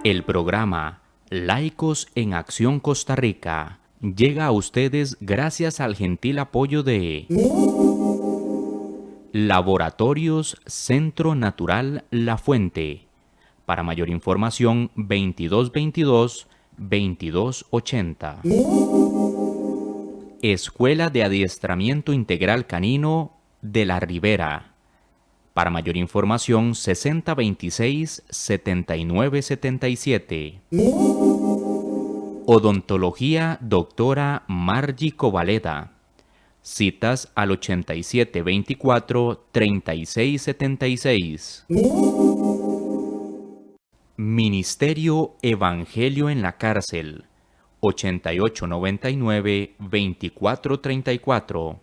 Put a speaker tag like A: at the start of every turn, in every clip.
A: El programa Laicos en Acción Costa Rica llega a ustedes gracias al gentil apoyo de Laboratorios Centro Natural La Fuente. Para mayor información, 2222-2280. Escuela de Adiestramiento Integral Canino de la Ribera. Para mayor información, 6026-7977. Odontología Doctora Margie Covaleda. Citas al 8724-3676. Ministerio Evangelio en la Cárcel. 8899-2434.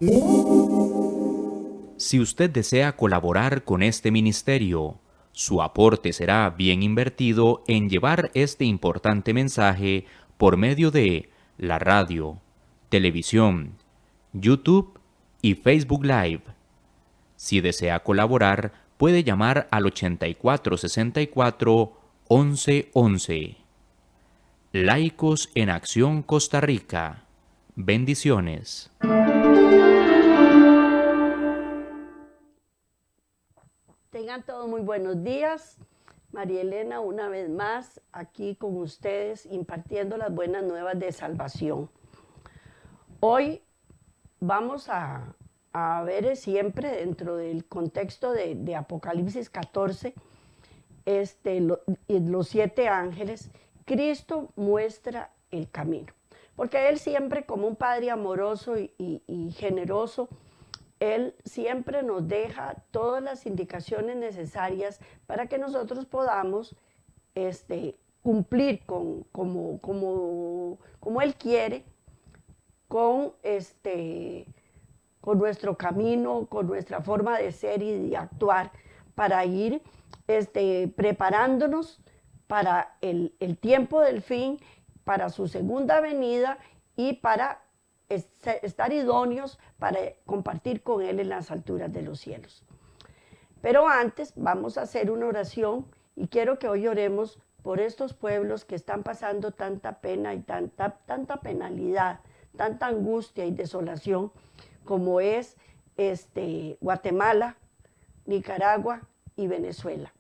A: Si usted desea colaborar con este ministerio, su aporte será bien invertido en llevar este importante mensaje por medio de la radio, televisión, YouTube y Facebook Live. Si desea colaborar, puede llamar al 8464-1111. Laicos en Acción Costa Rica. Bendiciones.
B: Tengan todos muy buenos días. María Elena, una vez más, aquí con ustedes, impartiendo las buenas nuevas de salvación. Hoy vamos a ver siempre dentro del contexto de Apocalipsis 14, los 7 ángeles. Cristo muestra el camino, porque Él siempre, como un Padre amoroso y generoso, Él siempre nos deja todas las indicaciones necesarias para que nosotros podamos cumplir como Él quiere, con nuestro camino, con nuestra forma de ser y de actuar, para ir preparándonos para el tiempo del fin, para su segunda venida y para estar idóneos para compartir con Él en las alturas de los cielos. Pero antes vamos a hacer una oración y quiero que hoy oremos por estos pueblos que están pasando tanta pena y tanta penalidad, tanta angustia y desolación, como es Guatemala, Nicaragua y Venezuela.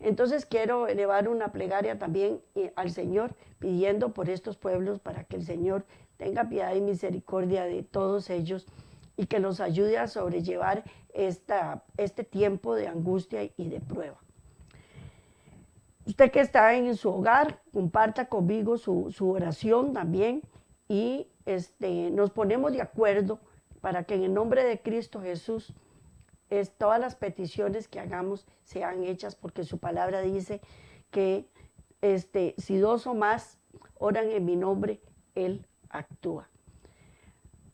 B: Entonces quiero elevar una plegaria también al Señor, pidiendo por estos pueblos para que el Señor tenga piedad y misericordia de todos ellos y que los ayude a sobrellevar este tiempo de angustia y de prueba. Usted que está en su hogar, comparta conmigo su oración también y nos ponemos de acuerdo para que en el nombre de Cristo Jesús todas las peticiones que hagamos sean hechas, porque su palabra dice que si 2 o más oran en mi nombre, Él actúa.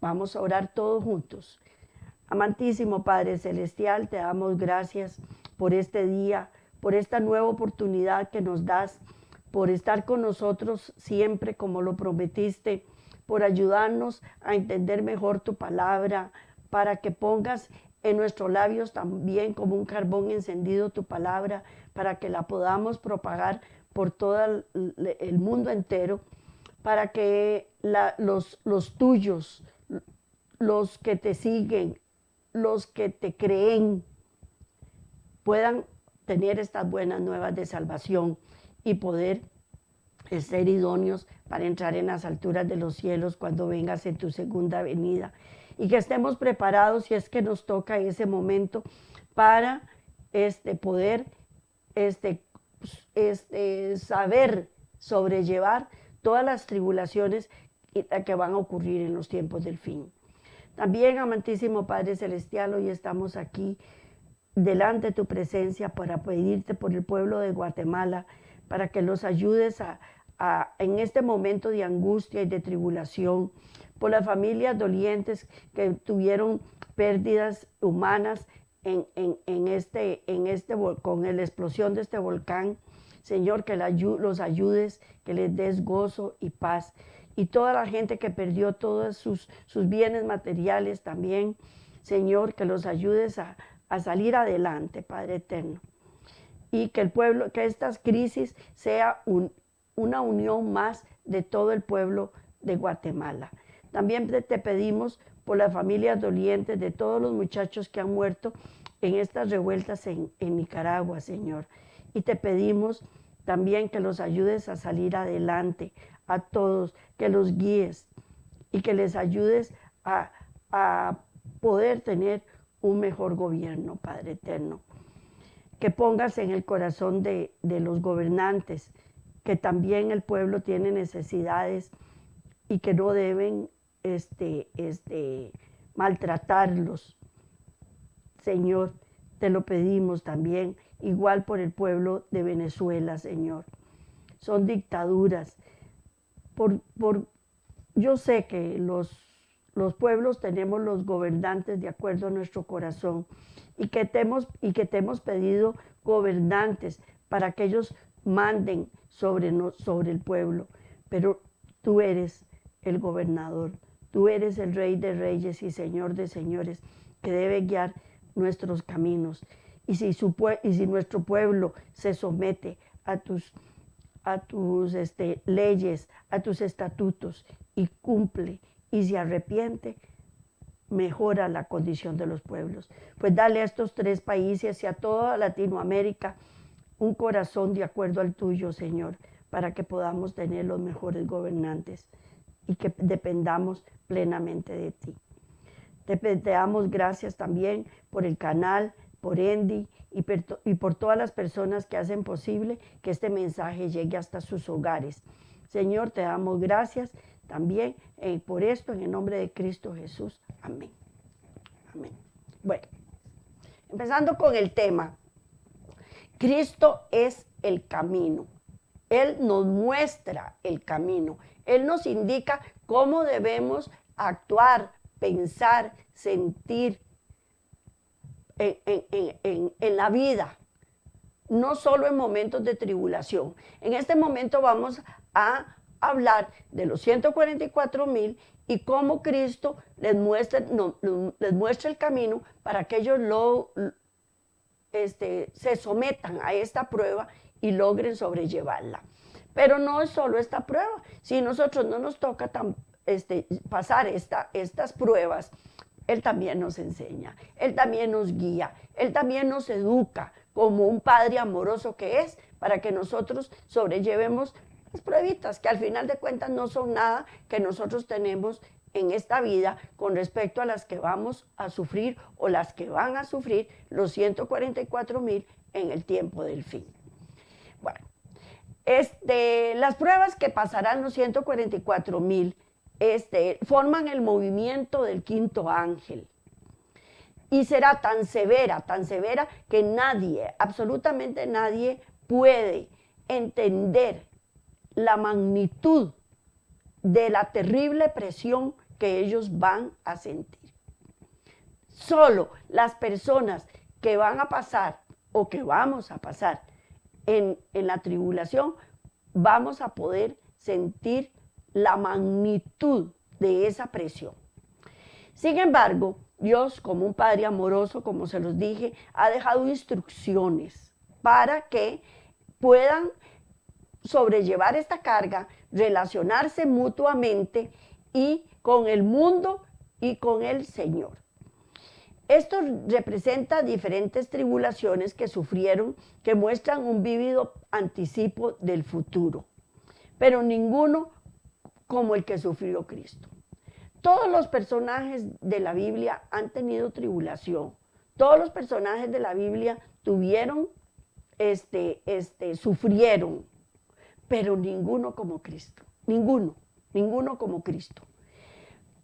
B: Vamos a orar todos juntos. Amantísimo Padre Celestial, te damos gracias por este día, por esta nueva oportunidad que nos das, por estar con nosotros siempre como lo prometiste, por ayudarnos a entender mejor tu palabra, para que pongas en nuestros labios también como un carbón encendido tu palabra, para que la podamos propagar por todo el mundo entero, para que los tuyos, los que te siguen, los que te creen, puedan tener estas buenas nuevas de salvación y poder ser idóneos para entrar en las alturas de los cielos cuando vengas en tu segunda venida. Y que estemos preparados si es que nos toca ese momento para poder saber sobrellevar todas las tribulaciones que van a ocurrir en los tiempos del fin. También, amantísimo Padre Celestial, hoy estamos aquí delante de tu presencia para pedirte por el pueblo de Guatemala, para que los ayudes en este momento de angustia y de tribulación, por las familias dolientes que tuvieron pérdidas humanas con la explosión de este volcán. Señor, que los ayudes, que les des gozo y paz. Y toda la gente que perdió todos sus bienes materiales también, Señor, que los ayudes a salir adelante, Padre eterno. y que el pueblo, que estas crisis sea una unión más de todo el pueblo de Guatemala. También te pedimos por las familias dolientes de todos los muchachos que han muerto en estas revueltas en Nicaragua, Señor. Y te pedimos también que los ayudes a salir adelante, a todos, que los guíes y que les ayudes a poder tener un mejor gobierno, Padre eterno. Que pongas en el corazón de los gobernantes que también el pueblo tiene necesidades y que no deben maltratarlos. Señor, te lo pedimos también, igual por el pueblo de Venezuela, Señor. Son dictaduras. Yo sé que los pueblos tenemos los gobernantes de acuerdo a nuestro corazón y que te hemos pedido gobernantes para que ellos manden sobre el pueblo. Pero tú eres el gobernador, tú eres el Rey de Reyes y Señor de Señores, que debe guiar nuestros caminos. Y si nuestro pueblo se somete a tus leyes, a tus estatutos y cumple y se arrepiente, mejora la condición de los pueblos. Pues dale a estos 3 países y a toda Latinoamérica un corazón de acuerdo al tuyo, Señor, para que podamos tener los mejores gobernantes y que dependamos plenamente de ti. Te damos gracias también por el canal, por Andy y por todas las personas que hacen posible que este mensaje llegue hasta sus hogares. Señor, te damos gracias también por esto, en el nombre de Cristo Jesús. Amén. Amén. Bueno, empezando con el tema. Cristo es el camino. Él nos muestra el camino. Él nos indica cómo debemos actuar, pensar, sentir en la vida, no solo en momentos de tribulación. En este momento vamos a hablar de los 144,000 y cómo Cristo les muestra el camino para que ellos se sometan a esta prueba y logren sobrellevarla. Pero no es solo esta prueba. Si nosotros no nos toca pasar estas pruebas, Él también nos enseña, Él también nos guía, Él también nos educa como un Padre amoroso que es, para que nosotros sobrellevemos las pruebitas, que al final de cuentas no son nada que nosotros tenemos en esta vida con respecto a las que vamos a sufrir o las que van a sufrir los 144,000 en el tiempo del fin. Bueno, las pruebas que pasarán los 144,000 forman el movimiento del quinto ángel. Y será tan severa que nadie, absolutamente nadie, puede entender la magnitud de la terrible presión que ellos van a sentir. Solo las personas que van a pasar o que vamos a pasar en la tribulación, vamos a poder sentir la magnitud de esa presión. Sin embargo, Dios, como un Padre amoroso, como se los dije, ha dejado instrucciones para que puedan sobrellevar esta carga, relacionarse mutuamente y con el mundo y con el Señor. Esto representa diferentes tribulaciones que sufrieron, que muestran un vívido anticipo del futuro, pero ninguno como el que sufrió Cristo. Todos los personajes de la Biblia han tenido tribulación. Todos los personajes de la Biblia sufrieron, pero ninguno como Cristo. Ninguno como Cristo.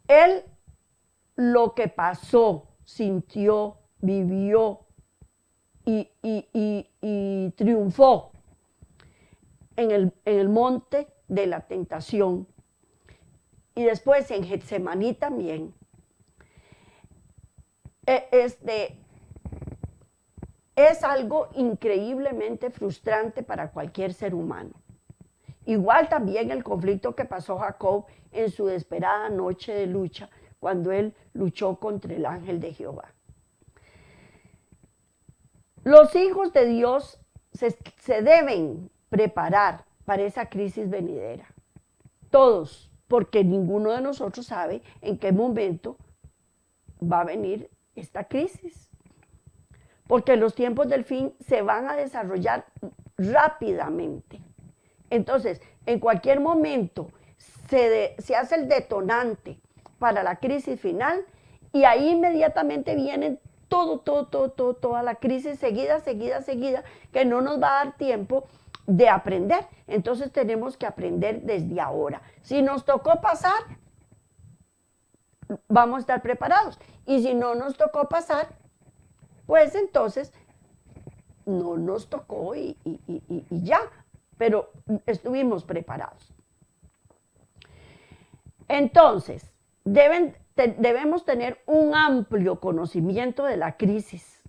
B: Él lo que pasó, sintió, vivió y triunfó en el monte de la tentación. Y después en Getsemaní también. Es algo increíblemente frustrante para cualquier ser humano. Igual también el conflicto que pasó Jacob en su desesperada noche de lucha, cuando él luchó contra el ángel de Jehová. Los hijos de Dios se deben preparar para esa crisis venidera. Todos, porque ninguno de nosotros sabe en qué momento va a venir esta crisis. Porque los tiempos del fin se van a desarrollar rápidamente. Entonces, en cualquier momento se hace el detonante para la crisis final y ahí inmediatamente vienen toda la crisis seguida, que no nos va a dar tiempo de aprender. Entonces tenemos que aprender desde ahora. Si nos tocó pasar, vamos a estar preparados. Y si no nos tocó pasar, pues entonces no nos tocó y ya, pero estuvimos preparados. Entonces, debemos tener un amplio conocimiento de la crisis,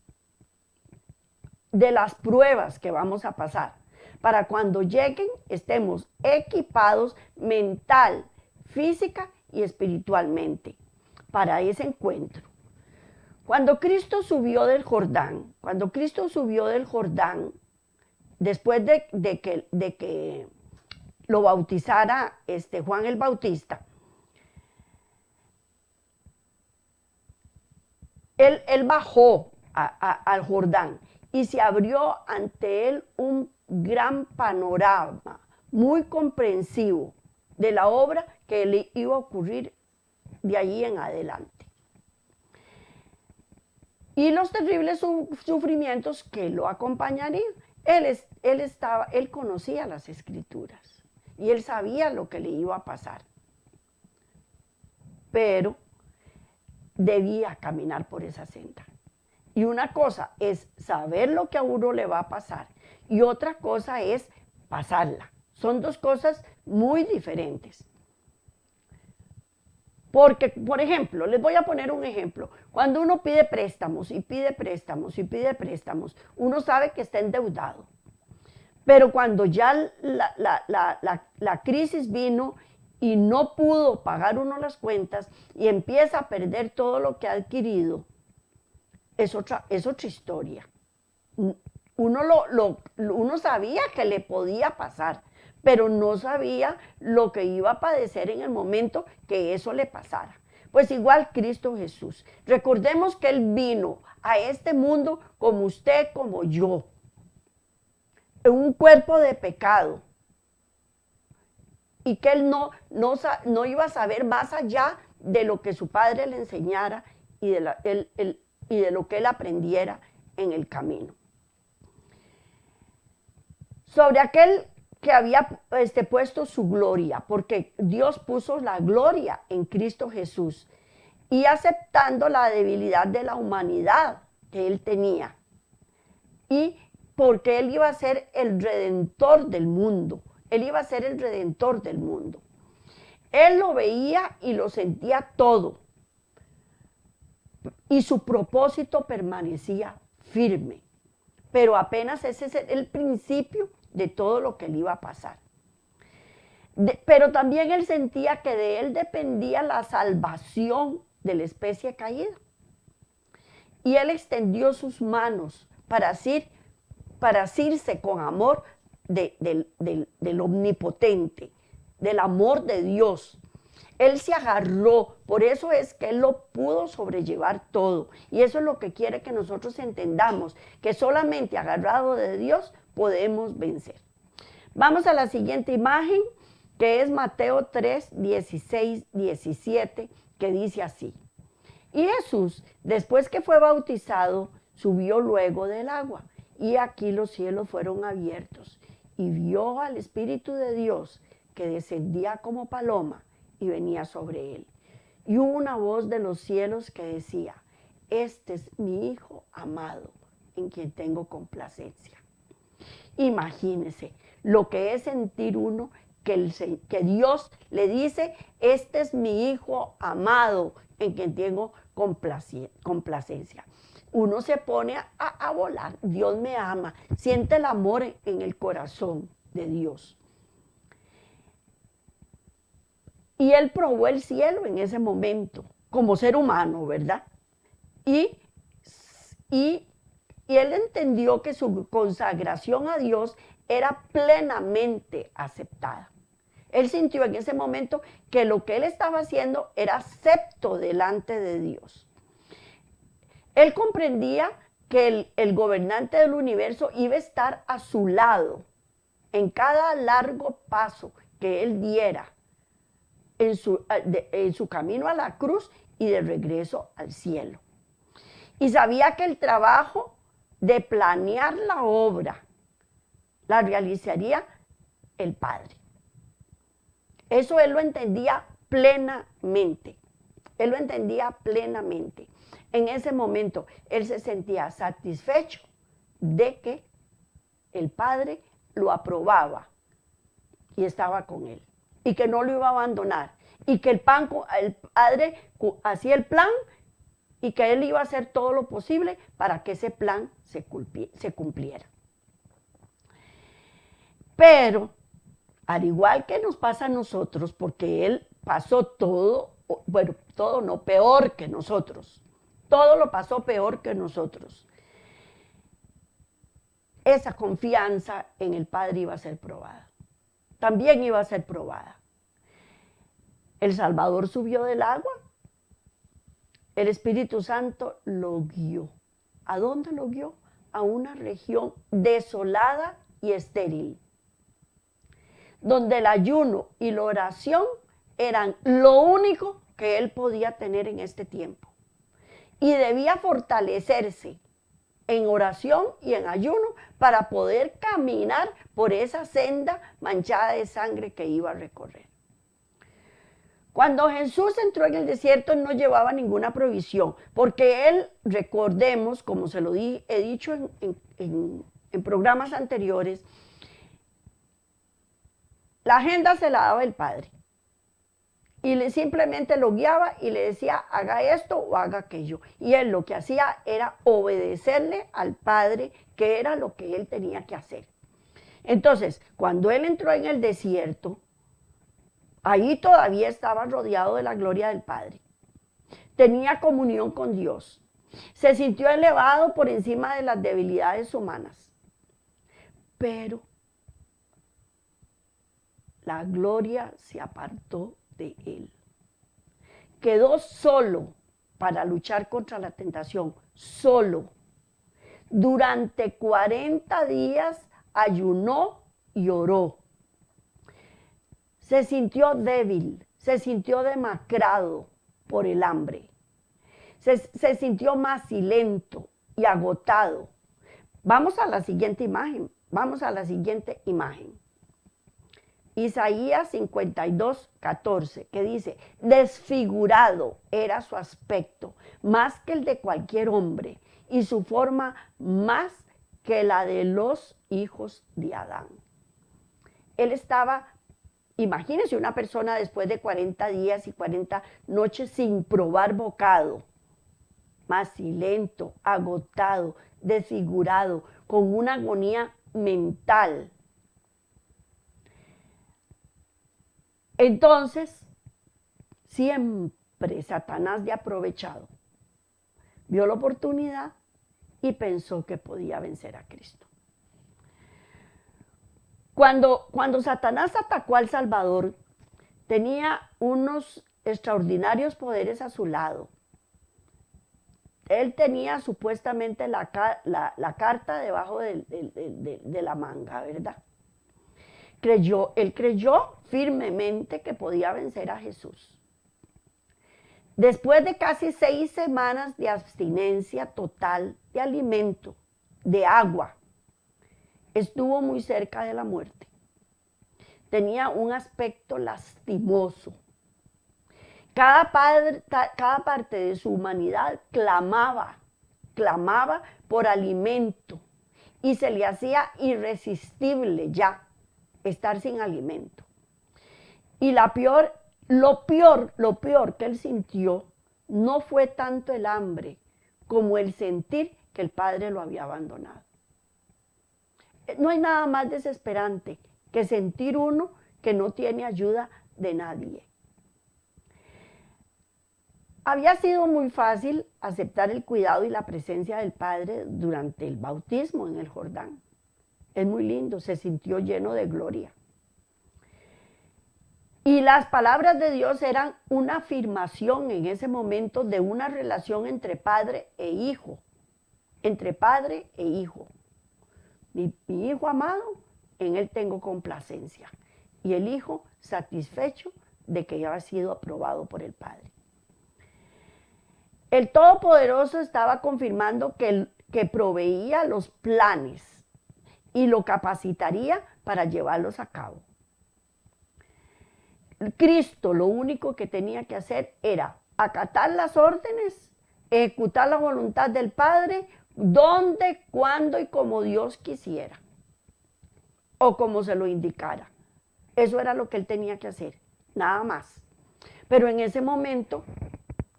B: de las pruebas que vamos a pasar, para cuando lleguen estemos equipados mental, física y espiritualmente para ese encuentro. Cuando Cristo subió del Jordán, después de que lo bautizara Juan el Bautista, él bajó al Jordán y se abrió ante él un gran panorama muy comprensivo de la obra que le iba a ocurrir de allí en adelante. Y los terribles sufrimientos que lo acompañarían. Él conocía las Escrituras y él sabía lo que le iba a pasar. Pero debía caminar por esa senda. Y una cosa es saber lo que a uno le va a pasar y otra cosa es pasarla. Son dos cosas muy diferentes. Porque, por ejemplo, les voy a poner un ejemplo. Cuando uno pide préstamos, uno sabe que está endeudado. Pero cuando ya la crisis vino y no pudo pagar uno las cuentas y empieza a perder todo lo que ha adquirido, es otra historia. Uno sabía que le podía pasar, pero no sabía lo que iba a padecer en el momento que eso le pasara. Pues igual Cristo Jesús. Recordemos que Él vino a este mundo como usted, como yo, en un cuerpo de pecado. Y que Él no iba a saber más allá de lo que su Padre le enseñara y de lo que Él aprendiera en el camino. Sobre aquel que había puesto su gloria, porque Dios puso la gloria en Cristo Jesús y aceptando la debilidad de la humanidad que Él tenía y porque Él iba a ser el redentor del mundo, Él iba a ser el redentor del mundo. Él lo veía y lo sentía todo y su propósito permanecía firme, pero apenas ese es el principio de todo lo que le iba a pasar. Pero también él sentía que de él dependía la salvación de la especie caída. Y él extendió sus manos para asirse con amor del omnipotente, del amor de Dios. Él se agarró, por eso es que él lo pudo sobrellevar todo. Y eso es lo que quiere que nosotros entendamos, que solamente agarrado de Dios podemos vencer. Vamos a la siguiente imagen, que es Mateo 3, 16, 17, que dice así. Y Jesús, después que fue bautizado, subió luego del agua. Y aquí los cielos fueron abiertos. Y vio al Espíritu de Dios que descendía como paloma y venía sobre él. Y hubo una voz de los cielos que decía, este es mi Hijo amado, en quien tengo complacencia. Imagínese lo que es sentir uno que Dios le dice, este es mi Hijo amado, en quien tengo complacencia. Uno se pone a volar, Dios me ama, siente el amor en el corazón de Dios. Y él probó el cielo en ese momento, como ser humano, ¿verdad? Y y él entendió que su consagración a Dios era plenamente aceptada. Él sintió en ese momento que lo que él estaba haciendo era acepto delante de Dios. Él comprendía que el gobernante del universo iba a estar a su lado en cada largo paso que él diera en su camino a la cruz y de regreso al cielo. Y sabía que el trabajo de planear la obra la realizaría el Padre. Eso él lo entendía plenamente. Él lo entendía plenamente. En ese momento él se sentía satisfecho de que el Padre lo aprobaba y estaba con él. Y que no lo iba a abandonar. Y que el Padre hacía el plan y que él iba a hacer todo lo posible para que ese plan se cumpliera. Pero, al igual que nos pasa a nosotros, porque él pasó todo, bueno, todo no, peor que nosotros. Todo lo pasó peor que nosotros. Esa confianza en el Padre iba a ser probada. También iba a ser probada. El Salvador subió del agua. El Espíritu Santo lo guió. ¿A dónde lo guió? A una región desolada y estéril, donde el ayuno y la oración eran lo único que él podía tener en este tiempo. Y debía fortalecerse en oración y en ayuno para poder caminar por esa senda manchada de sangre que iba a recorrer. Cuando Jesús entró en el desierto, él no llevaba ninguna provisión, porque él, recordemos, como se lo he dicho en programas anteriores, la agenda se la daba el Padre. Y simplemente lo guiaba y le decía, haga esto o haga aquello. Y él lo que hacía era obedecerle al Padre, que era lo que él tenía que hacer. Entonces, cuando él entró en el desierto, ahí todavía estaba rodeado de la gloria del Padre. Tenía comunión con Dios. Se sintió elevado por encima de las debilidades humanas. Pero la gloria se apartó de él. Quedó solo para luchar contra la tentación, solo. Durante 40 días ayunó y oró. Se sintió débil, se sintió demacrado por el hambre. Se sintió macilento y agotado. Vamos a la siguiente imagen, Isaías 52:14, que dice, desfigurado era su aspecto, más que el de cualquier hombre, y su forma más que la de los hijos de Adán. Él estaba, imagínense una persona después de 40 días y 40 noches sin probar bocado, macilento, agotado, desfigurado, con una agonía mental. Entonces, siempre Satanás de aprovechado vio la oportunidad y pensó que podía vencer a Cristo. Cuando Satanás atacó al Salvador, tenía unos extraordinarios poderes a su lado. Él tenía supuestamente la carta debajo de la manga, ¿verdad? Él creyó firmemente que podía vencer a Jesús. Después de casi 6 semanas de abstinencia total de alimento, de agua, estuvo muy cerca de la muerte. Tenía un aspecto lastimoso. Cada parte de su humanidad clamaba por alimento y se le hacía irresistible ya estar sin alimento. Y lo peor que él sintió no fue tanto el hambre como el sentir que el Padre lo había abandonado. No hay nada más desesperante que sentir uno que no tiene ayuda de nadie. Había sido muy fácil aceptar el cuidado y la presencia del Padre durante el bautismo en el Jordán. Es muy lindo, se sintió lleno de gloria. Y las palabras de Dios eran una afirmación en ese momento de una relación entre padre e hijo. Entre padre e hijo. Mi hijo amado, en él tengo complacencia. Y el hijo satisfecho de que ya ha sido aprobado por el Padre. El Todopoderoso estaba confirmando que proveía los planes y lo capacitaría para llevarlos a cabo. Cristo lo único que tenía que hacer era acatar las órdenes, ejecutar la voluntad del Padre, donde, cuando y como Dios quisiera, o como se lo indicara. Eso era lo que él tenía que hacer, nada más. Pero en ese momento,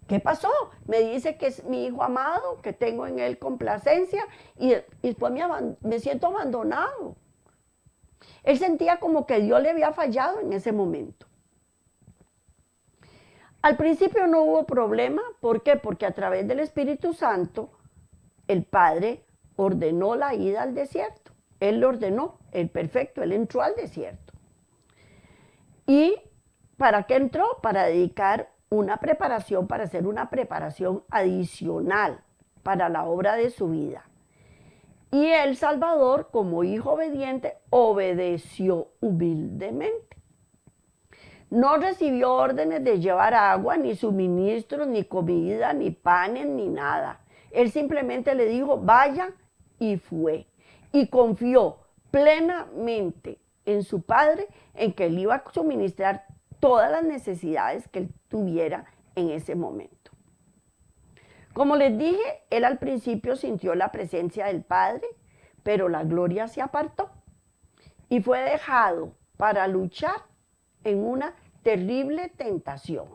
B: ¿qué pasó? Me dice que es mi hijo amado, que tengo en él complacencia, y después me siento abandonado. Él sentía como que Dios le había fallado en ese momento. Al principio no hubo problema, ¿por qué? Porque a través del Espíritu Santo, el Padre ordenó la ida al desierto. Él lo ordenó, el perfecto, él entró al desierto. ¿Y para qué entró? Para dedicar una preparación, para hacer una preparación adicional para la obra de su vida. Y el Salvador, como hijo obediente, obedeció humildemente. No recibió órdenes de llevar agua, ni suministros, ni comida, ni panes, ni nada. Él simplemente le dijo, vaya, y fue. Y confió plenamente en su Padre, en que él iba a suministrar todas las necesidades que él tuviera en ese momento. Como les dije, él al principio sintió la presencia del Padre, pero la gloria se apartó y fue dejado para luchar en una terrible tentación.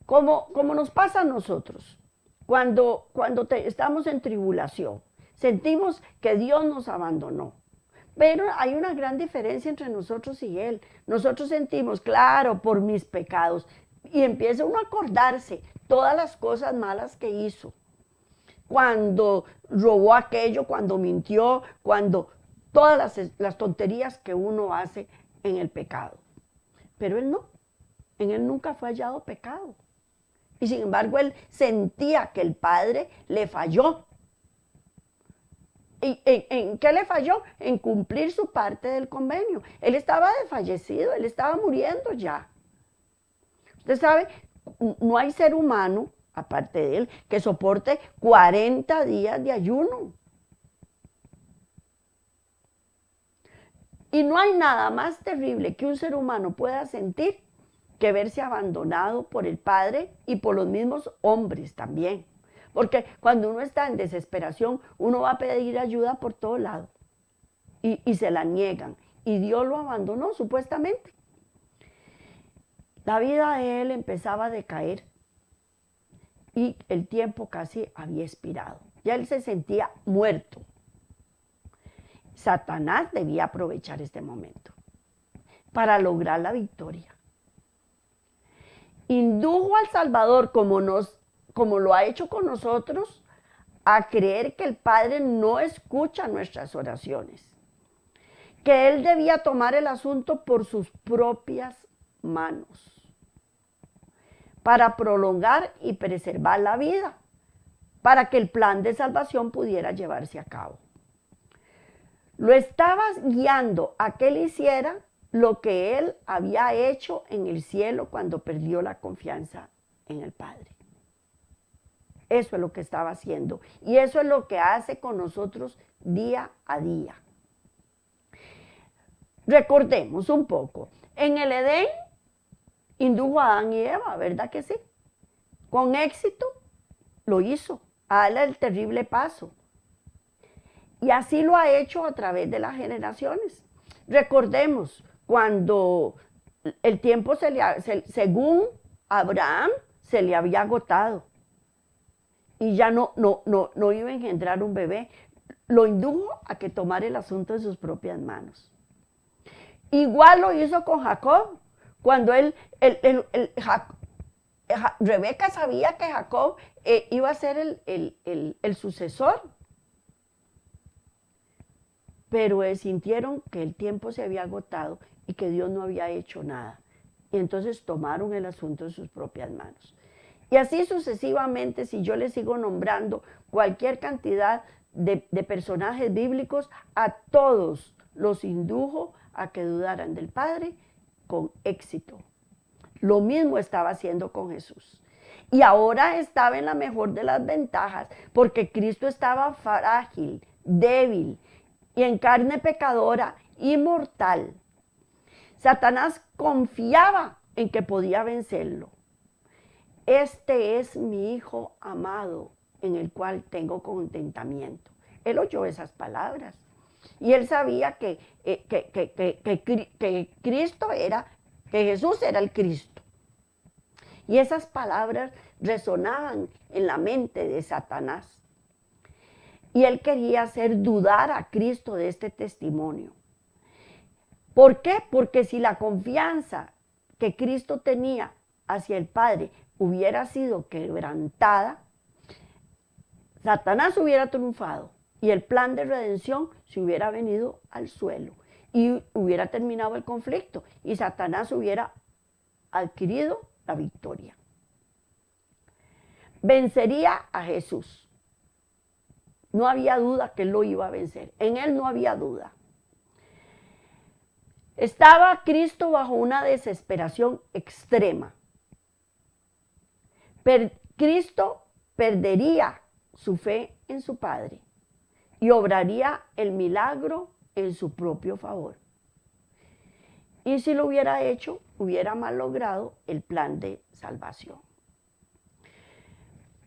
B: Como nos pasa a nosotros, cuando estamos en tribulación, sentimos que Dios nos abandonó. Pero hay una gran diferencia entre nosotros y Él. Nosotros sentimos, claro, por mis pecados. Y empieza uno a acordarse todas las cosas malas que hizo. Cuando robó aquello, cuando mintió, cuando todas las tonterías que uno hace en el pecado. Pero él no. En él nunca fue hallado pecado. Y sin embargo, él sentía que el Padre le falló. ¿Y en qué le falló? En cumplir su parte del convenio. Él estaba desfallecido, él estaba muriendo ya. Usted sabe, no hay ser humano, aparte de él, que soporte 40 días de ayuno. Y no hay nada más terrible que un ser humano pueda sentir que verse abandonado por el Padre y por los mismos hombres también. Porque cuando uno está en desesperación, uno va a pedir ayuda por todo lado y se la niegan. Y Dios lo abandonó supuestamente. La vida de él empezaba a decaer y el tiempo casi había expirado. Ya él se sentía muerto. Satanás debía aprovechar este momento para lograr la victoria. Indujo al Salvador, como lo ha hecho con nosotros, a creer que el Padre no escucha nuestras oraciones, que Él debía tomar el asunto por sus propias manos, para prolongar y preservar la vida, para que el plan de salvación pudiera llevarse a cabo. Lo estaba guiando a que él hiciera lo que él había hecho en el cielo cuando perdió la confianza en el Padre. Eso es lo que estaba haciendo. Y eso es lo que hace con nosotros día a día. Recordemos un poco. En el Edén indujo a Adán y Eva, ¿verdad que sí? Con éxito lo hizo. A darle el terrible paso. Y así lo ha hecho a través de las generaciones. Recordemos, cuando el tiempo según Abraham, se le había agotado. Y ya no iba a engendrar un bebé. Lo indujo a que tomara el asunto en sus propias manos. Igual lo hizo con Jacob. Cuando Rebeca sabía que Jacob iba a ser el sucesor, pero sintieron que el tiempo se había agotado y que Dios no había hecho nada. Y entonces tomaron el asunto en sus propias manos. Y así sucesivamente, si yo les sigo nombrando cualquier cantidad de personajes bíblicos, a todos los indujo a que dudaran del Padre con éxito. Lo mismo estaba haciendo con Jesús. Y ahora estaba en la mejor de las ventajas, porque Cristo estaba frágil, débil y en carne pecadora y mortal. Satanás confiaba en que podía vencerlo. Este es mi Hijo amado, en el cual tengo contentamiento. Él oyó esas palabras y él sabía que Cristo era, que Jesús era el Cristo. Y esas palabras resonaban en la mente de Satanás. Y él quería hacer dudar a Cristo de este testimonio. ¿Por qué? Porque si la confianza que Cristo tenía hacia el Padre hubiera sido quebrantada, Satanás hubiera triunfado y el plan de redención se hubiera venido al suelo y hubiera terminado el conflicto y Satanás hubiera adquirido la victoria. Vencería a Jesús. No había duda que él lo iba a vencer. En él no había duda. Estaba Cristo bajo una desesperación extrema. Cristo perdería su fe en su Padre y obraría el milagro en su propio favor. Y si lo hubiera hecho, hubiera malogrado el plan de salvación.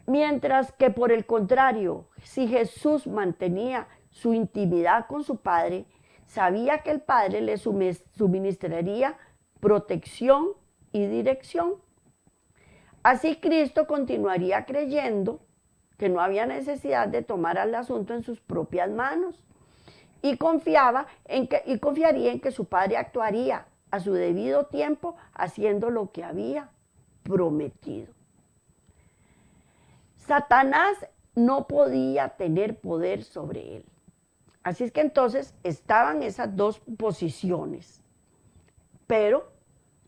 B: Mientras que por el contrario, si Jesús mantenía su intimidad con su Padre, sabía que el Padre le suministraría protección y dirección. Así Cristo continuaría creyendo que no había necesidad de tomar el asunto en sus propias manos y confiaría en que su Padre actuaría a su debido tiempo haciendo lo que había prometido. Satanás no podía tener poder sobre él. Así es que entonces estaban esas dos posiciones. Pero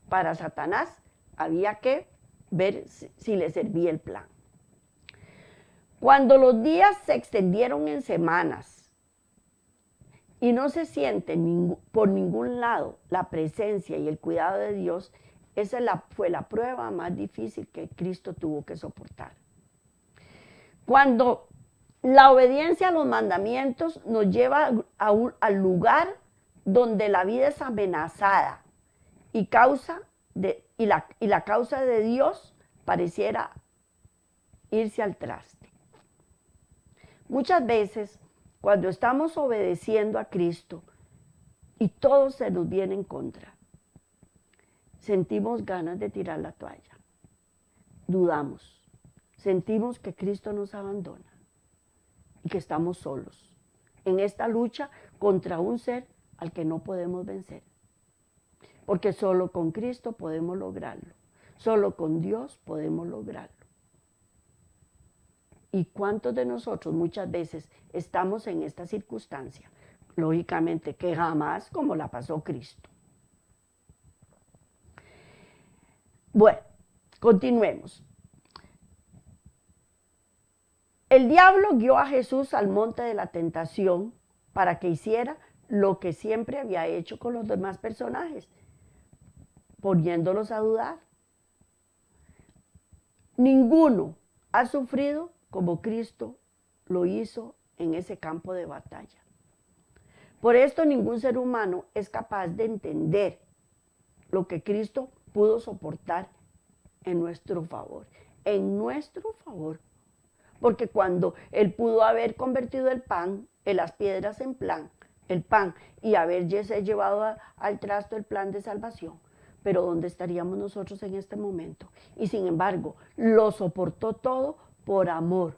B: para Satanás había que ver si le servía el plan. Cuando los días se extendieron en semanas y no se siente por ningún lado la presencia y el cuidado de Dios, esa fue la prueba más difícil que Cristo tuvo que soportar. Cuando la obediencia a los mandamientos nos lleva al lugar donde la vida es amenazada y la causa de Dios pareciera irse al traste. Muchas veces, cuando estamos obedeciendo a Cristo y todo se nos viene en contra, sentimos ganas de tirar la toalla, dudamos, sentimos que Cristo nos abandona y que estamos solos en esta lucha contra un ser al que no podemos vencer. Porque solo con Cristo podemos lograrlo, solo con Dios podemos lograrlo. ¿Y cuántos de nosotros muchas veces estamos en esta circunstancia? Lógicamente que jamás como la pasó Cristo. Bueno, continuemos. El diablo guió a Jesús al monte de la tentación para que hiciera lo que siempre había hecho con los demás personajes, poniéndolos a dudar. Ninguno ha sufrido como Cristo lo hizo en ese campo de batalla. Por esto ningún ser humano es capaz de entender lo que Cristo pudo soportar en nuestro favor. En nuestro favor. Porque cuando Él pudo haber convertido el pan, en las piedras en el pan, y haberse llevado al trasto el plan de salvación, pero ¿dónde estaríamos nosotros en este momento? Y sin embargo, lo soportó todo por amor.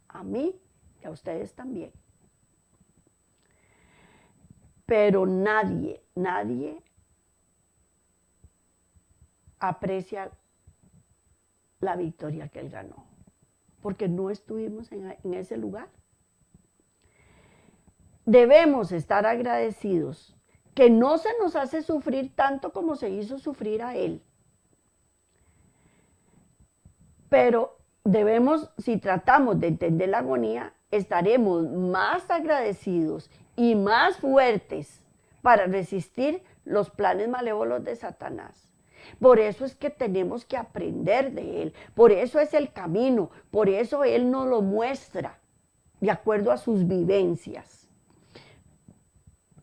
B: A mí y a ustedes también. Pero nadie aprecia la victoria que Él ganó, porque no estuvimos en ese lugar. Debemos estar agradecidos que no se nos hace sufrir tanto como se hizo sufrir a Él. Pero debemos, si tratamos de entender la agonía, estaremos más agradecidos y más fuertes para resistir los planes malévolos de Satanás. Por eso es que tenemos que aprender de Él, por eso es el camino, por eso Él nos lo muestra, de acuerdo a sus vivencias.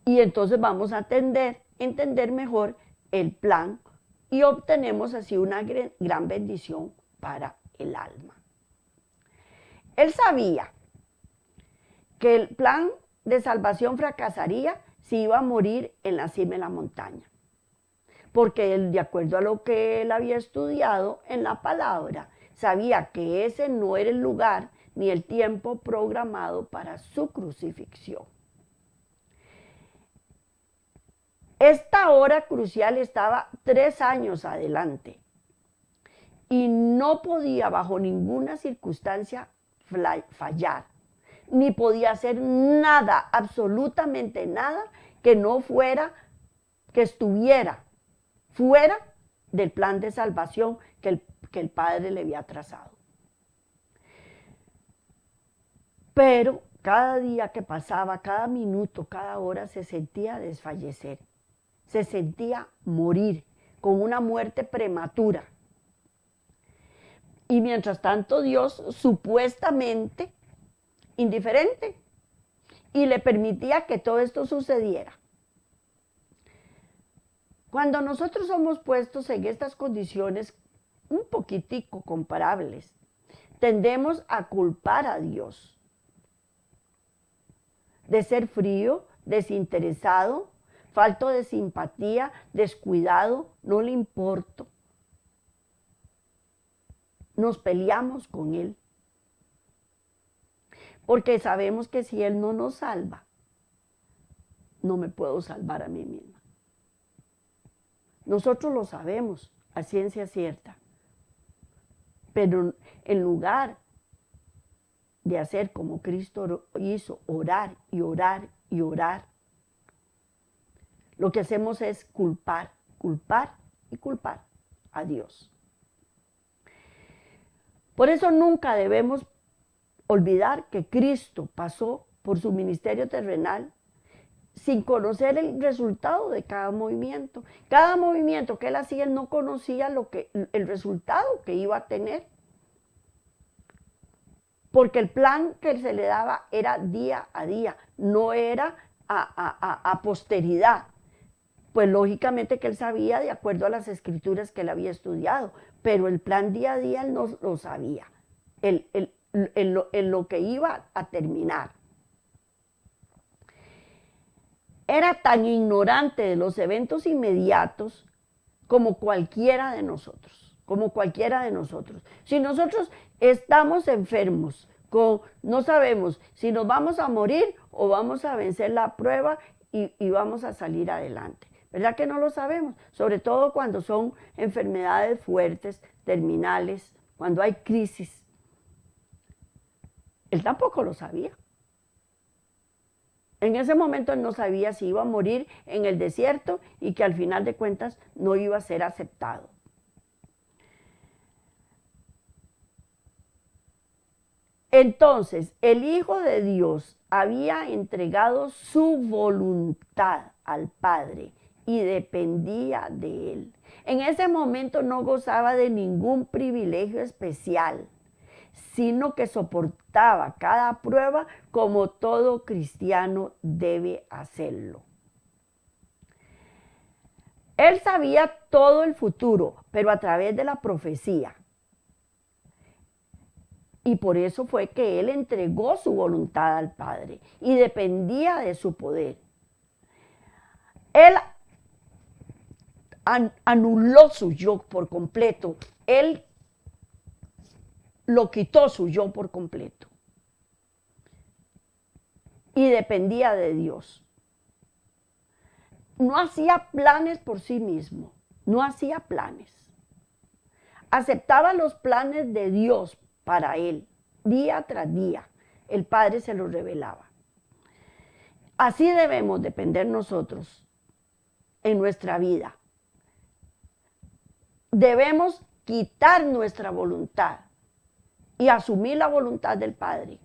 B: Y entonces vamos a entender mejor el plan y obtenemos así una gran bendición para el alma. Él sabía que el plan de salvación fracasaría si iba a morir en la cima de la montaña. Porque él, de acuerdo a lo que él había estudiado en la palabra, sabía que ese no era el lugar ni el tiempo programado para su crucifixión. Esta hora crucial estaba 3 años adelante y no podía bajo ninguna circunstancia fallar, ni podía hacer nada, absolutamente nada, que no fuera, que estuviera fuera del plan de salvación que el Padre le había trazado. Pero cada día que pasaba, cada minuto, cada hora, se sentía desfallecer, se sentía morir con una muerte prematura. Y mientras tanto Dios supuestamente indiferente y le permitía que todo esto sucediera. Cuando nosotros somos puestos en estas condiciones un poquitico comparables, tendemos a culpar a Dios de ser frío, desinteresado, falto de simpatía, descuidado, no le importo. Nos peleamos con Él, porque sabemos que si Él no nos salva, no me puedo salvar a mí misma. Nosotros lo sabemos a ciencia cierta, pero en lugar de hacer como Cristo hizo, orar y orar y orar, lo que hacemos es culpar, culpar y culpar a Dios. Por eso nunca debemos olvidar que Cristo pasó por su ministerio terrenal sin conocer el resultado de cada movimiento. Cada movimiento que él hacía, él no conocía el resultado que iba a tener. Porque el plan que se le daba era día a día, no era a posteridad. Pues lógicamente que él sabía de acuerdo a las escrituras que él había estudiado, pero el plan día a día él no lo sabía, en lo que iba a terminar. Era tan ignorante de los eventos inmediatos como cualquiera de nosotros, Si nosotros estamos enfermos, no sabemos si nos vamos a morir o vamos a vencer la prueba y vamos a salir adelante. ¿Verdad que no lo sabemos? Sobre todo cuando son enfermedades fuertes, terminales, cuando hay crisis. Él tampoco lo sabía. En ese momento él no sabía si iba a morir en el desierto y que al final de cuentas no iba a ser aceptado. Entonces, el Hijo de Dios había entregado su voluntad al Padre y dependía de Él. En ese momento no gozaba de ningún privilegio especial, sino que soportaba cada prueba como todo cristiano debe hacerlo. Él sabía todo el futuro, pero a través de la profecía. Y por eso fue que él entregó su voluntad al Padre y dependía de su poder. Él anuló su yo por completo. Él lo quitó su yo por completo. Y dependía de Dios. No hacía planes por sí mismo. No hacía planes. aceptaba los planes de Dios para él, día tras día. El Padre se los revelaba. Así debemos depender nosotros en nuestra vida. Debemos quitar nuestra voluntad y asumir la voluntad del Padre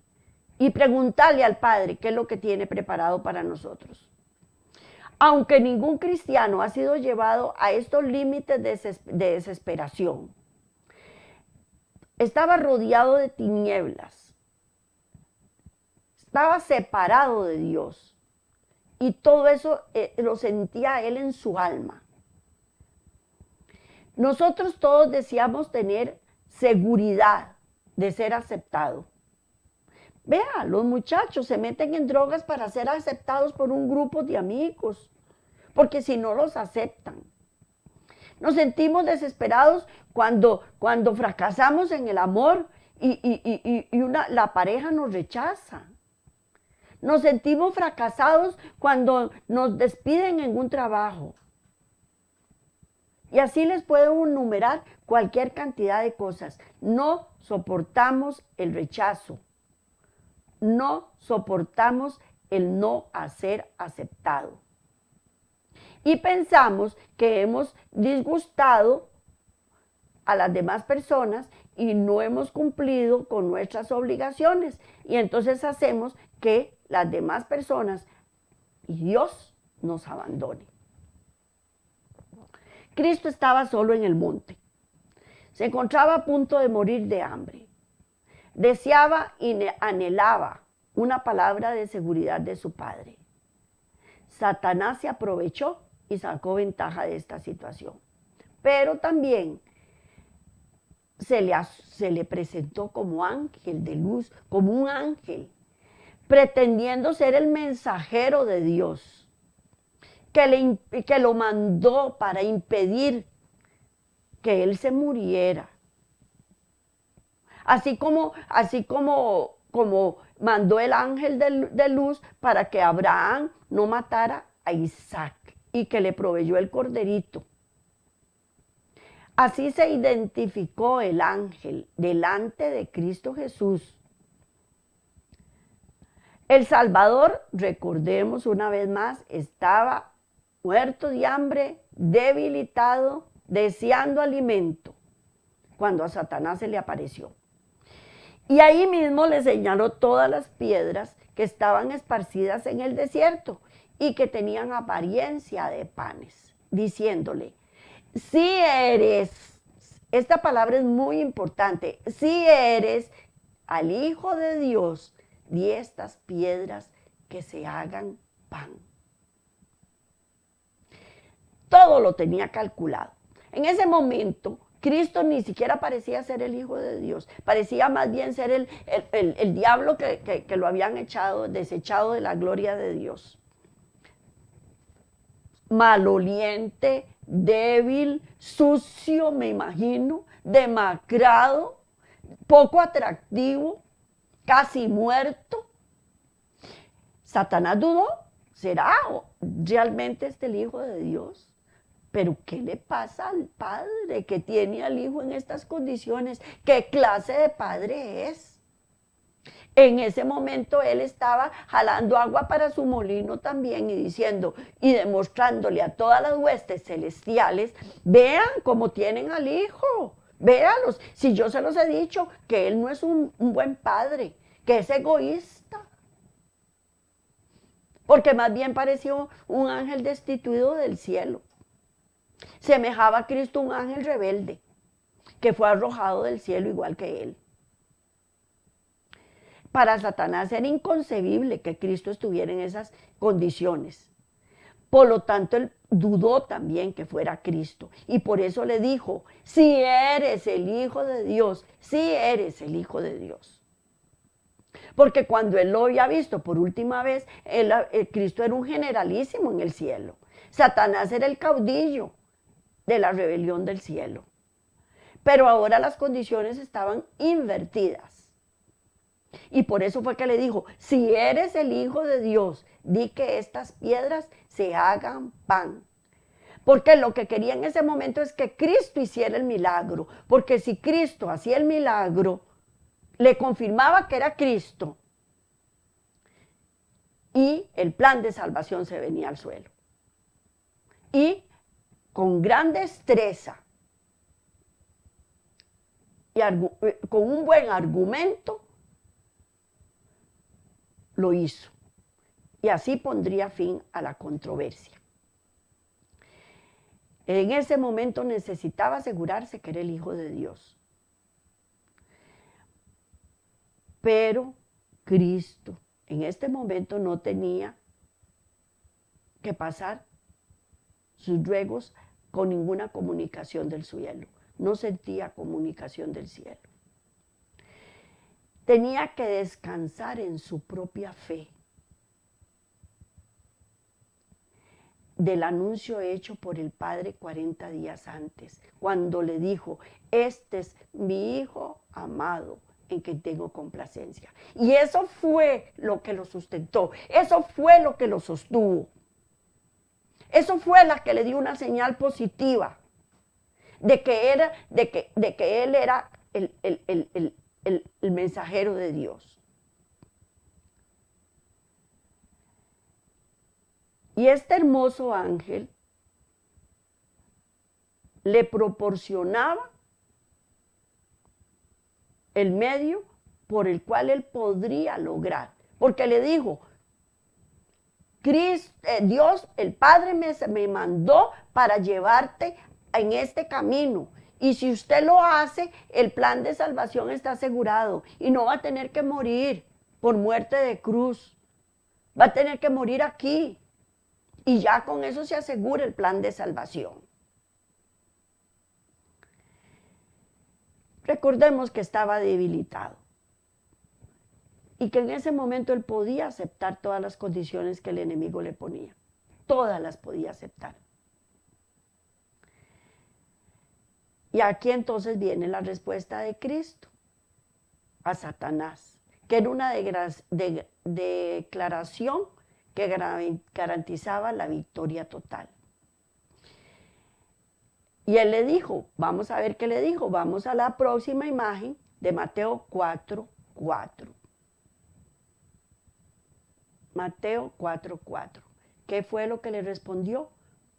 B: y preguntarle al Padre qué es lo que tiene preparado para nosotros. Aunque ningún cristiano ha sido llevado a estos límites de desesperación, estaba rodeado de tinieblas, estaba separado de Dios y todo eso lo sentía él en su alma. Nosotros todos deseamos tener seguridad de ser aceptado. Vea, los muchachos se meten en drogas para ser aceptados por un grupo de amigos, porque si no los aceptan. Nos sentimos desesperados cuando fracasamos en el amor y la pareja nos rechaza. Nos sentimos fracasados cuando nos despiden en un trabajo. Y así les puedo enumerar cualquier cantidad de cosas. No soportamos el rechazo. No soportamos el no ser aceptado. Y pensamos que hemos disgustado a las demás personas y no hemos cumplido con nuestras obligaciones. Y entonces hacemos que las demás personas y Dios nos abandone. Cristo estaba solo en el monte. Se encontraba a punto de morir de hambre. Deseaba y anhelaba una palabra de seguridad de su Padre. Satanás se aprovechó y sacó ventaja de esta situación. Pero también se le presentó como ángel de luz, como un ángel, pretendiendo ser el mensajero de Dios, que lo mandó para impedir que él se muriera. Así como mandó el ángel de luz para que Abraham no matara a Isaac y que le proveyó el corderito. Así se identificó el ángel delante de Cristo Jesús. El Salvador, recordemos una vez más, estaba muerto de hambre, debilitado, deseando alimento, cuando a Satanás se le apareció. Y ahí mismo le señaló todas las piedras que estaban esparcidas en el desierto y que tenían apariencia de panes, diciéndole, si eres, esta palabra es muy importante, si eres al Hijo de Dios, di estas piedras que se hagan pan. Todo lo tenía calculado. En ese momento, Cristo ni siquiera parecía ser el Hijo de Dios, parecía más bien ser el diablo que lo habían desechado de la gloria de Dios. Maloliente, débil, sucio, me imagino, demacrado, poco atractivo, casi muerto. Satanás dudó, ¿será realmente el Hijo de Dios? Pero ¿qué le pasa al padre que tiene al hijo en estas condiciones? ¿Qué clase de padre es? En ese momento él estaba jalando agua para su molino también y diciendo y demostrándole a todas las huestes celestiales, vean cómo tienen al hijo, véalos. Si yo se los he dicho que él no es un buen padre, que es egoísta. Porque más bien pareció un ángel destituido del cielo. Semejaba a Cristo un ángel rebelde que fue arrojado del cielo igual que él. Para Satanás era inconcebible que Cristo estuviera en esas condiciones. Por lo tanto, él dudó también que fuera Cristo. Y por eso le dijo, si eres el Hijo de Dios, si eres el Hijo de Dios. Porque cuando él lo había visto por última vez, Cristo era un generalísimo en el cielo. Satanás era el caudillo de la rebelión del cielo. Pero ahora las condiciones estaban invertidas. Y por eso fue que le dijo, si eres el Hijo de Dios, di que estas piedras se hagan pan. Porque lo que quería en ese momento es que Cristo hiciera el milagro. Porque si Cristo hacía el milagro, le confirmaba que era Cristo. Y el plan de salvación se venía al suelo. Y con gran destreza y con un buen argumento, lo hizo. Y así pondría fin a la controversia. En ese momento necesitaba asegurarse que era el Hijo de Dios. Pero Cristo en este momento no tenía que pasar sus ruegos con ninguna comunicación del cielo. No sentía comunicación del cielo. Tenía que descansar en su propia fe del anuncio hecho por el Padre 40 días antes, cuando le dijo, este es mi Hijo amado, en que tengo complacencia. Y eso fue lo que lo sustentó, eso fue lo que lo sostuvo. Eso fue la que le dio una señal positiva de que él era el mensajero de Dios. Y este hermoso ángel le proporcionaba el medio por el cual él podría lograr. Porque le dijo, Dios, el Padre me mandó para llevarte en este camino. Y si usted lo hace, el plan de salvación está asegurado y no va a tener que morir por muerte de cruz. Va a tener que morir aquí. Y ya con eso se asegura el plan de salvación. Recordemos que estaba debilitado y que en ese momento él podía aceptar todas las condiciones que el enemigo le ponía. Todas las podía aceptar. Y aquí entonces viene la respuesta de Cristo a Satanás, que era una declaración que garantizaba la victoria total. Y él le dijo, vamos a ver qué le dijo, vamos a la próxima imagen de Mateo 4:4. Mateo 4:4. ¿Qué fue lo que le respondió?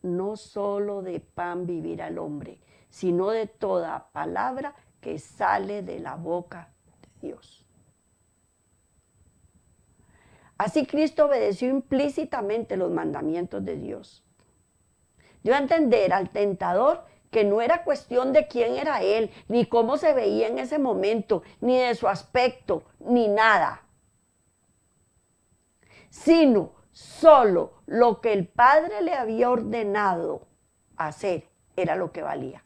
B: No solo de pan vivirá el hombre, sino de toda palabra que sale de la boca de Dios. Así Cristo obedeció implícitamente los mandamientos de Dios. Dio a entender al tentador que no era cuestión de quién era él, ni cómo se veía en ese momento, ni de su aspecto, ni nada, sino solo lo que el Padre le había ordenado hacer era lo que valía.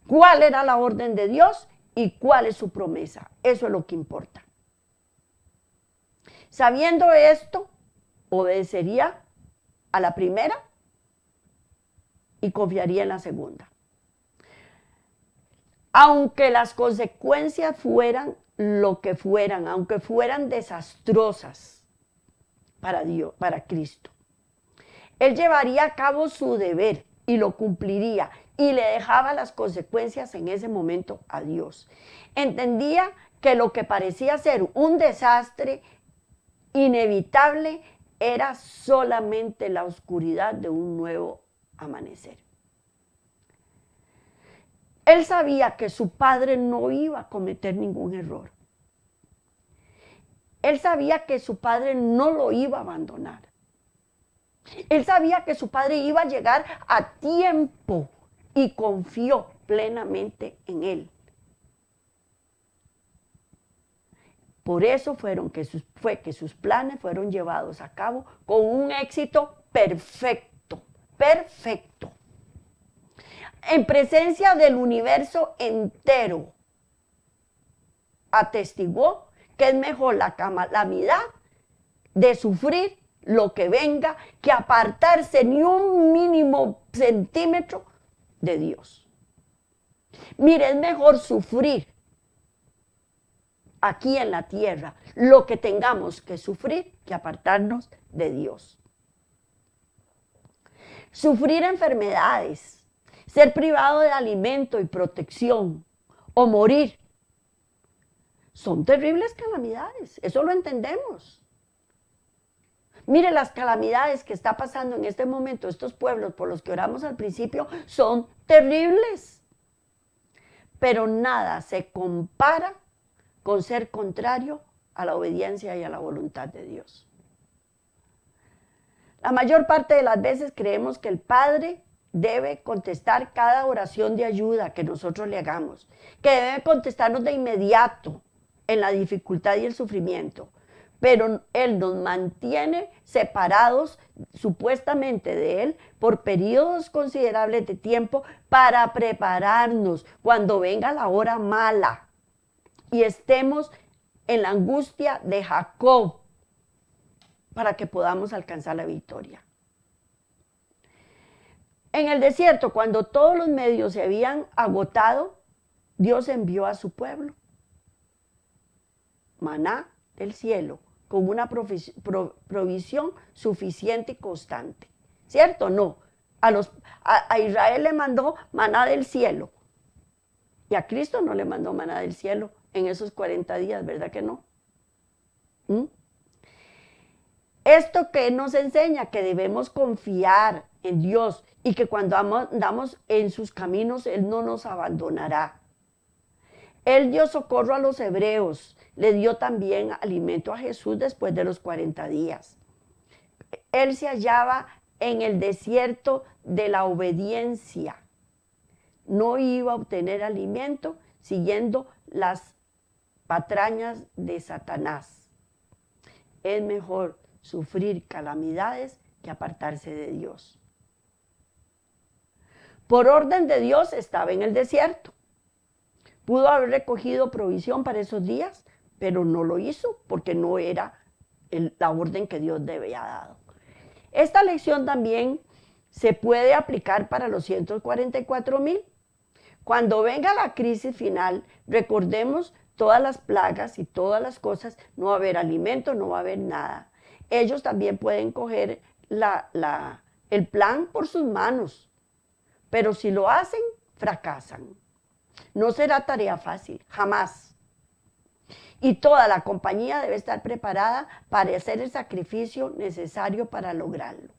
B: ¿Cuál era la orden de Dios y cuál es su promesa? Eso es lo que importa. Sabiendo esto, obedecería a la primera y confiaría en la segunda. Aunque las consecuencias fueran lo que fueran, aunque fueran desastrosas para Dios, para Cristo, él llevaría a cabo su deber y lo cumpliría y le dejaba las consecuencias en ese momento a Dios. Entendía que lo que parecía ser un desastre inevitable era solamente la oscuridad de un nuevo amanecer. Él sabía que su padre no iba a cometer ningún error. Él sabía que su padre no lo iba a abandonar. Él sabía que su padre iba a llegar a tiempo y confió plenamente en él. Por eso fue que sus planes fueron llevados a cabo con un éxito perfecto, perfecto. En presencia del universo entero, atestiguó que es mejor la calamidad de sufrir lo que venga que apartarse ni un mínimo centímetro de Dios. Mire, es mejor sufrir aquí en la tierra lo que tengamos que sufrir que apartarnos de Dios. Sufrir enfermedades, ser privado de alimento y protección o morir. Son terribles calamidades, eso lo entendemos. Mire, las calamidades que está pasando en este momento estos pueblos por los que oramos al principio son terribles. Pero nada se compara con ser contrario a la obediencia y a la voluntad de Dios. La mayor parte de las veces creemos que el Padre debe contestar cada oración de ayuda que nosotros le hagamos, que debe contestarnos de inmediato en la dificultad y el sufrimiento, pero Él nos mantiene separados supuestamente de Él por periodos considerables de tiempo para prepararnos cuando venga la hora mala y estemos en la angustia de Jacob para que podamos alcanzar la victoria. En el desierto, cuando todos los medios se habían agotado, Dios envió a su pueblo maná del cielo con una provisión suficiente y constante. ¿Cierto? No. A Israel le mandó maná del cielo y a Cristo no le mandó maná del cielo en esos 40 días, ¿verdad que no? Esto que nos enseña que debemos confiar en Dios y que cuando andamos en sus caminos, Él no nos abandonará. Él dio socorro a los hebreos, le dio también alimento a Jesús después de los 40 días. Él se hallaba en el desierto de la obediencia. No iba a obtener alimento siguiendo las patrañas de Satanás. Es mejor sufrir calamidades que apartarse de Dios. Por orden de Dios estaba en el desierto. Pudo haber recogido provisión para esos días, pero no lo hizo porque no era la orden que Dios le había dado. Esta lección también se puede aplicar para los 144,000. Cuando venga la crisis final, recordemos todas las plagas y todas las cosas, no va a haber alimento, no va a haber nada. Ellos también pueden coger el plan por sus manos, pero si lo hacen, fracasan. No será tarea fácil, jamás. Y toda la compañía debe estar preparada para hacer el sacrificio necesario para lograrlo.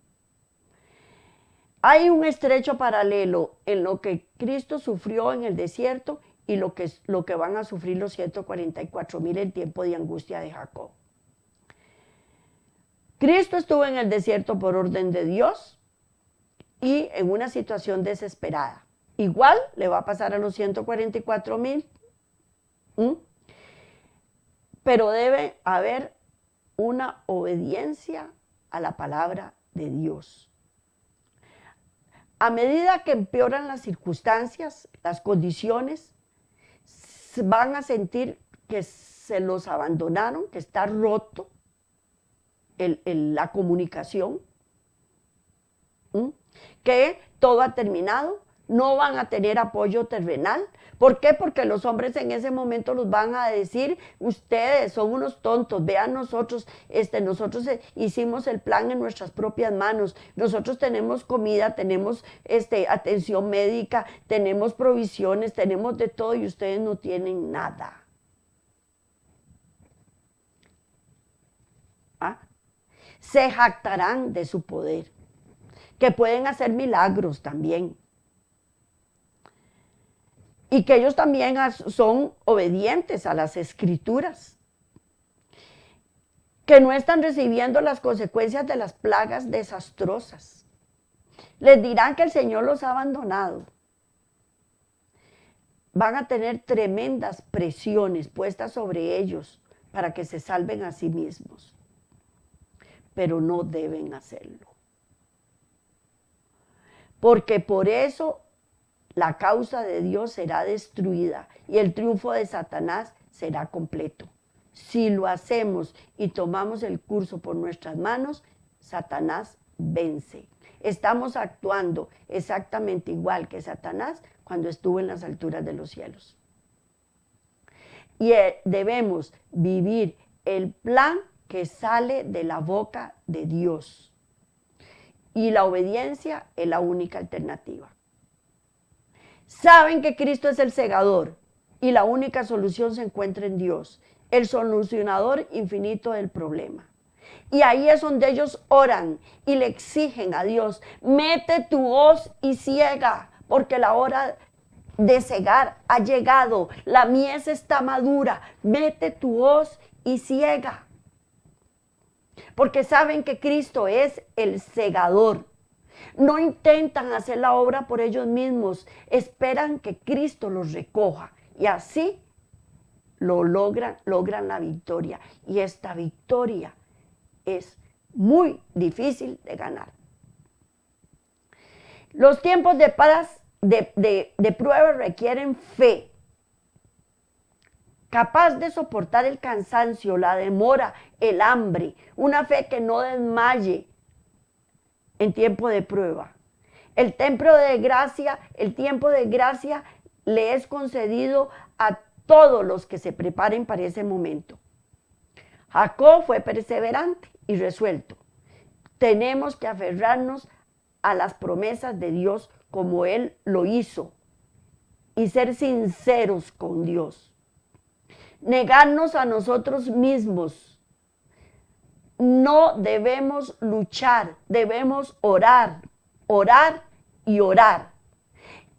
B: Hay un estrecho paralelo en lo que Cristo sufrió en el desierto y lo que van a sufrir los 144,000 en tiempo de angustia de Jacob. Cristo estuvo en el desierto por orden de Dios y en una situación desesperada. Igual le va a pasar a los 144,000. Pero debe haber una obediencia a la palabra de Dios. A medida que empeoran las circunstancias, las condiciones, van a sentir que se los abandonaron, que está roto la comunicación, que todo ha terminado, no van a tener apoyo terrenal. ¿Por qué? Porque los hombres en ese momento los van a decir, ustedes son unos tontos, vean nosotros hicimos el plan en nuestras propias manos, nosotros tenemos comida, tenemos atención médica, tenemos provisiones, tenemos de todo y ustedes no tienen nada. Se jactarán de su poder, que pueden hacer milagros también. Y que ellos también son obedientes a las escrituras, que no están recibiendo las consecuencias de las plagas desastrosas. Les dirán que el Señor los ha abandonado. Van a tener tremendas presiones puestas sobre ellos para que se salven a sí mismos, pero no deben hacerlo. Porque por eso la causa de Dios será destruida y el triunfo de Satanás será completo. Si lo hacemos y tomamos el curso por nuestras manos, Satanás vence. Estamos actuando exactamente igual que Satanás cuando estuvo en las alturas de los cielos. Y debemos vivir el plan que sale de la boca de Dios. y la obediencia es la única alternativa. Saben que Cristo es el segador y la única solución se encuentra en Dios, el solucionador infinito del problema. Y ahí es donde ellos oran y le exigen a Dios: mete tu hoz y ciega, porque la hora de cegar ha llegado, la mies está madura, mete tu hoz y ciega. Porque saben que Cristo es el segador. No intentan hacer la obra por ellos mismos, esperan que Cristo los recoja y así logran la victoria. Y esta victoria es muy difícil de ganar. Los tiempos de prueba requieren fe, capaz de soportar el cansancio, la demora, el hambre, una fe que no desmaye en tiempo de prueba. El tiempo de gracia le es concedido a todos los que se preparen para ese momento. Jacob fue perseverante y resuelto. Tenemos que aferrarnos a las promesas de Dios como Él lo hizo y ser sinceros con Dios. Negarnos a nosotros mismos. No debemos luchar, debemos orar, orar y orar.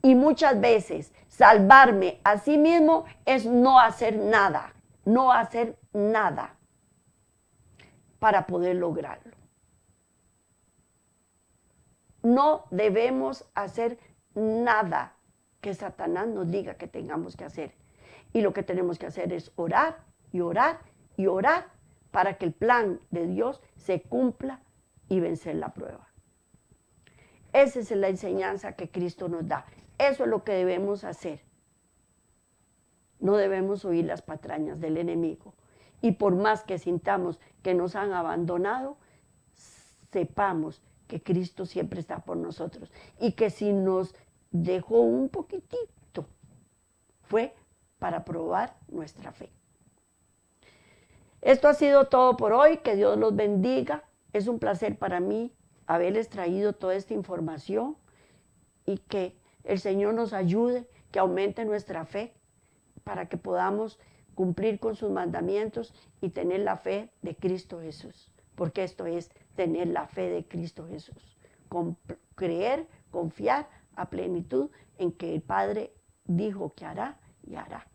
B: Y muchas veces salvarme a sí mismo es no hacer nada para poder lograrlo. No debemos hacer nada que Satanás nos diga que tengamos que hacer. Y lo que tenemos que hacer es orar y orar y orar para que el plan de Dios se cumpla y vencer la prueba. Esa es la enseñanza que Cristo nos da. Eso es lo que debemos hacer. No debemos oír las patrañas del enemigo. Y por más que sintamos que nos han abandonado, sepamos que Cristo siempre está por nosotros. Y que si nos dejó un poquitito, fue para probar nuestra fe. Esto ha sido todo por hoy. Que Dios los bendiga. Es un placer para mí haberles traído toda esta información y que el Señor nos ayude, que aumente nuestra fe para que podamos cumplir con sus mandamientos y tener la fe de Cristo Jesús. Porque esto es tener la fe de Cristo Jesús. Creer, confiar a plenitud en que el Padre dijo que hará y hará.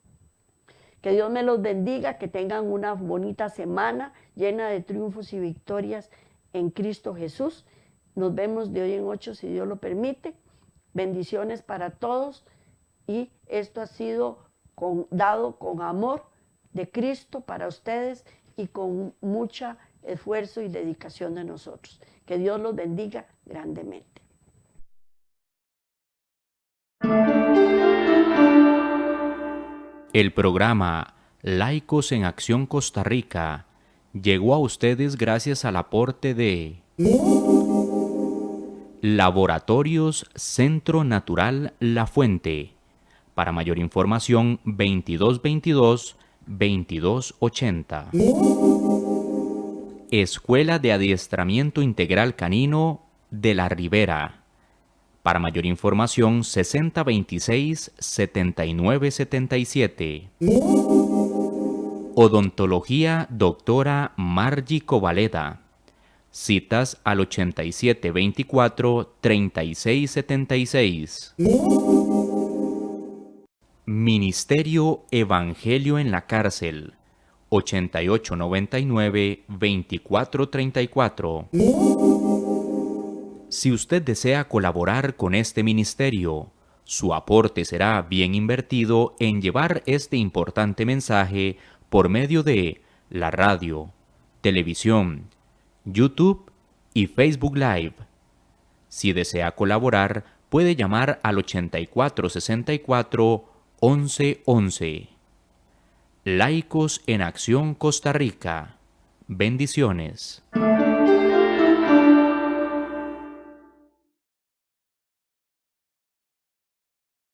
B: Que Dios me los bendiga, que tengan una bonita semana llena de triunfos y victorias en Cristo Jesús. Nos vemos de hoy en 8 si Dios lo permite. Bendiciones para todos y esto ha sido dado con amor de Cristo para ustedes y con mucho esfuerzo y dedicación de nosotros. Que Dios los bendiga grandemente.
A: El programa Laicos en Acción Costa Rica llegó a ustedes gracias al aporte de Laboratorios Centro Natural La Fuente. Para mayor información, 2222-2280. Escuela de Adiestramiento Integral Canino de La Ribera. Para mayor información, 6026-7977. Odontología Doctora Margie Covaleda. Citas al 8724-3676. Ministerio Evangelio en la Cárcel. 8899-2434. Si usted desea colaborar con este ministerio, su aporte será bien invertido en llevar este importante mensaje por medio de la radio, televisión, YouTube y Facebook Live. Si desea colaborar, puede llamar al 8464-1111. Laicos en Acción Costa Rica. Bendiciones.